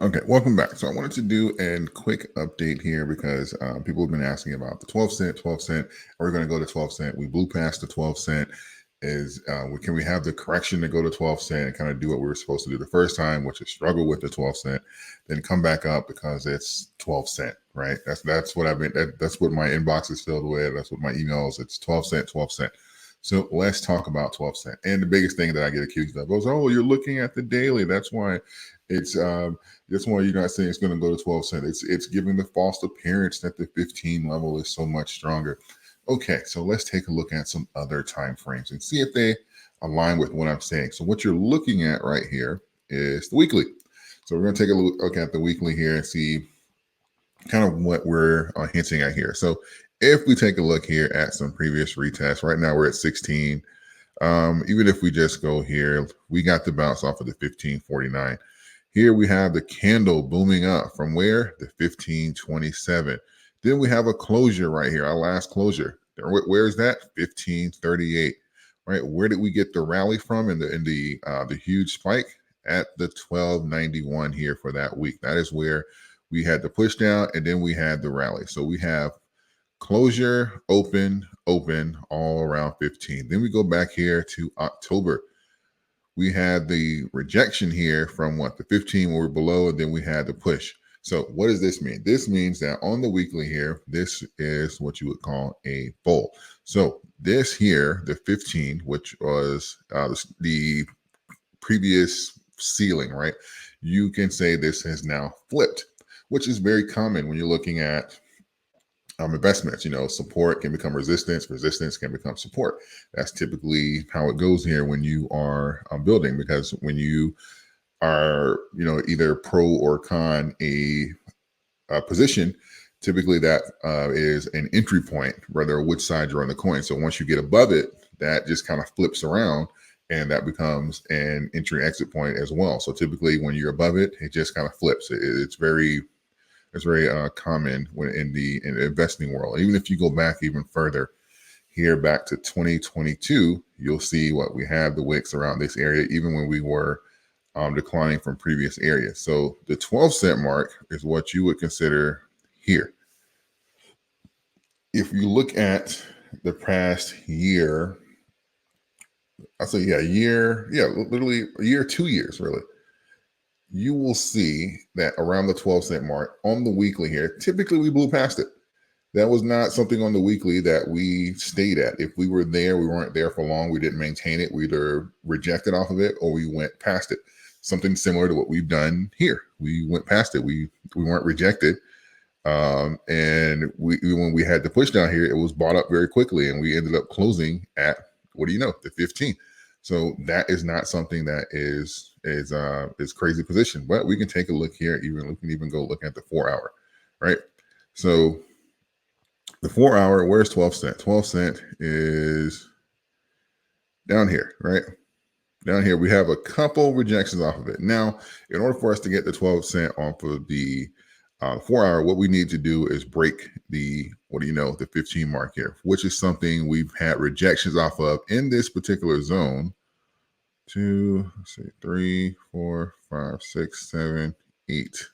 Okay, welcome back. So I wanted to do a quick update here because people have been asking about the 12 cent, 12 cent. We're going to go to 12 cent. We blew past the 12 cent. Can we have the correction to go to 12 cent and kind of do what we were supposed to do the first time, which is struggle with the 12 cent, then come back up because it's 12 cent, right? That's what I've been. That's what my inbox is filled with. That's what my emails. It's 12 cent, 12 cent. So let's talk about 12 cent. And the biggest thing that I get accused of is, oh, you're looking at the daily. That's why you're not saying it's going to go to 12 cent. It's giving the false appearance that the 15 level is so much stronger. Okay, so let's take a look at some other time frames and see if they align with what I'm saying. So what you're looking at right here is the weekly. So we're going to take a look at the weekly here and see kind of what we're hinting at here. So if we take a look here at some previous retests, right now we're at 16. Even if we just go here, we got the bounce off of the 1549. Here we have the candle booming up from where? The 1527. Then we have a closure right here, our last closure. Where is that? 1538. Right? Where did we get the rally from in the huge spike? At the 1291 here for that week. That is where we had the push down and then we had the rally. So we have closure, open, open, all around 15. Then we go back here to October. We had the rejection here from what? The 15 were below, and then we had the push. So what does this mean? This means that on the weekly here, this is what you would call a bull. So this here, the 15, which was the previous ceiling, right? You can say this has now flipped, which is very common when you're looking at investments. Support can become resistance, resistance can become support. That's typically how it goes here when you are building, because when you are, either pro or con a position, typically that is an entry point, whether which side you're on the coin. So once you get above it, that just kind of flips around and that becomes an entry exit point as well. So typically when you're above it, it just kind of flips. It's very common in the investing world. Even if you go back even further here, back to 2022, you'll see what we have the wicks around this area, even when we were declining from previous areas. So the 12 cent mark is what you would consider here. If you look at the past year, I say, literally a year, 2 years, really, you will see that around the 12 cent mark on the weekly here, typically we blew past it. That was not something on the weekly that we stayed at. If we were there, we weren't there for long. We didn't maintain it. We either rejected off of it or we went past it. Something similar to what we've done here. We went past it. We weren't rejected. And when we had the push down here, it was bought up very quickly and we ended up closing at, the 15. So that is not something that is crazy position. But we can take a look here. We can even go look at the 4 hour, right? So the 4 hour, where's 12 cent? 12 cent is down here, right? Down here, we have a couple rejections off of it. Now, in order for us to get the 12 cent off of the 4 hour, what we need to do is break the 15 mark here, which is something we've had rejections off of in this particular zone. 2, 3, 4, 5, 6, 7, 8.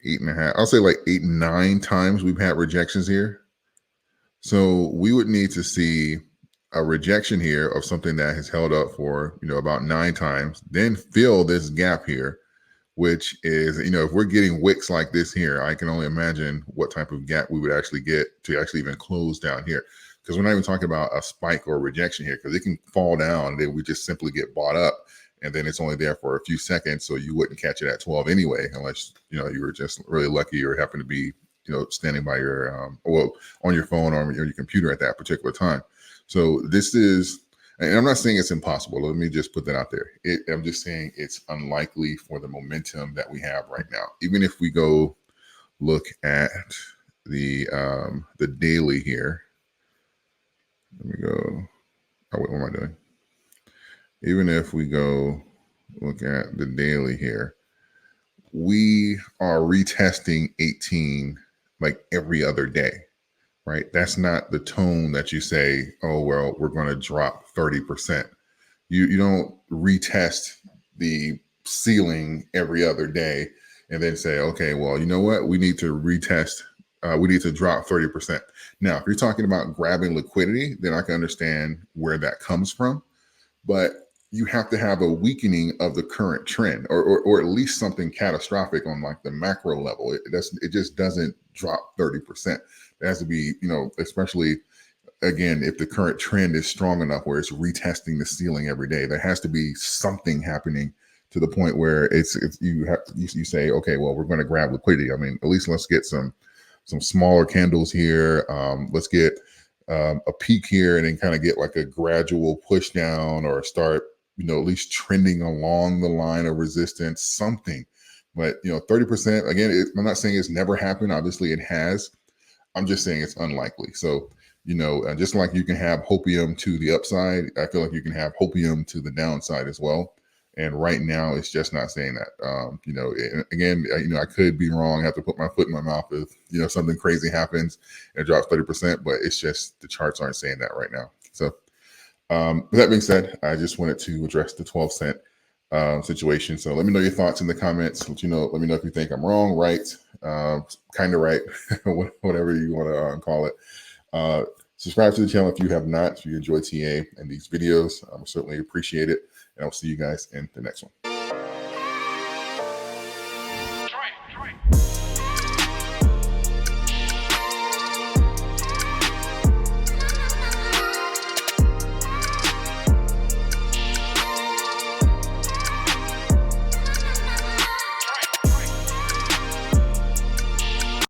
8.5. I'll say like 8, 9 times we've had rejections here. So we would need to see a rejection here of something that has held up for, about 9 times, then fill this gap here, which is, if we're getting wicks like this here, I can only imagine what type of gap we would actually get to actually even close down here. Because we're not even talking about a spike or a rejection here, because it can fall down and then we just simply get bought up. And then it's only there for a few seconds. So you wouldn't catch it at 12 anyway, unless, you were just really lucky or happen to be, standing by your, on your phone or your computer at that particular time. So this is, and I'm not saying it's impossible. Let me just put that out there. I'm just saying it's unlikely for the momentum that we have right now. Even if we go look at the daily here. Let me go. Oh, wait, what am I doing? Even if we go look at the daily here, we are retesting 18 like every other day, right? That's not the tone that you say, oh, well, we're going to drop 30%. You don't retest the ceiling every other day and then say, okay, well, you know what? We need to retest. We need to drop 30%. Now, if you're talking about grabbing liquidity, then I can understand where that comes from. But you have to have a weakening of the current trend, or at least something catastrophic on like the macro level. It just doesn't drop 30%. It has to be, especially again, if the current trend is strong enough where it's retesting the ceiling every day, there has to be something happening to the point where it's you say, okay, well, we're going to grab liquidity. I mean, at least let's get some smaller candles here. Let's get a peak here, and then kind of get like a gradual push down, or start, at least trending along the line of resistance, something. But 30%, again, I'm not saying it's never happened. Obviously, it has. I'm just saying it's unlikely. So, just like you can have hopium to the upside, I feel like you can have hopium to the downside as well. And right now, it's just not saying that. Again, I could be wrong. I have to put my foot in my mouth if something crazy happens and it drops 30%. But it's just the charts aren't saying that right now. So, with that being said, I just wanted to address the 12-cent situation. So let me know your thoughts in the comments. Let me know if you think I'm wrong, right, kind of right, whatever you want to call it. Subscribe to the channel if you have not. If you enjoy TA and these videos, I certainly appreciate it. And I'll see you guys in the next one.